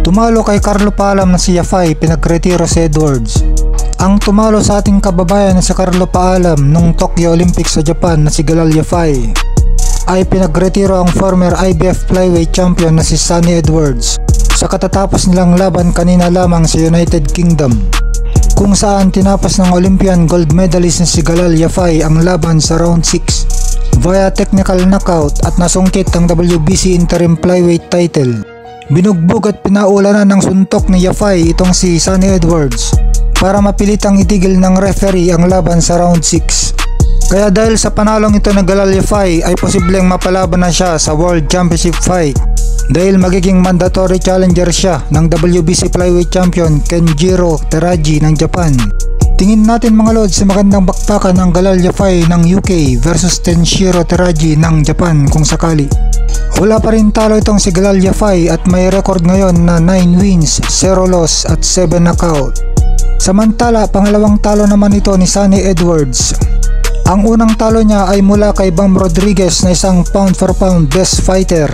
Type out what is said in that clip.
Tumalo kay Carlo Paalam na si Yafai, pinagretiro si Edwards. Ang tumalo sa ating kababayan na si Carlo Paalam nung Tokyo Olympics sa Japan na si Galal Yafai ay pinagretiro ang former IBF flyweight champion na si Sunny Edwards sa katatapos nilang laban kanina lamang sa United Kingdom, kung saan tinapos ng Olympian gold medalist na si Galal Yafai ang laban sa round 6 via technical knockout at nasungkit ang WBC interim flyweight title. Binugbog at pinaulanan ng suntok ni Yafai itong si Sunny Edwards para mapilitang itigil ng referee ang laban sa round 6. Kaya dahil sa panalong ito na Galal Yafai ay posibleng mapalaban na siya sa World Championship fight dahil magiging mandatory challenger siya ng WBC flyweight champion Kenjiro Teraji ng Japan. Tingin natin mga lods sa magandang bakbakan ng Galal Yafai ng UK versus Kenjiro Teraji ng Japan kung sakali. Wala pa rin talo itong si Galal Yafai at may record ngayon na 9 wins, 0 loss at 7 knockout. Samantala, pangalawang talo naman ito ni Sunny Edwards. Ang unang talo niya ay mula kay Bam Rodriguez na isang pound for pound best fighter.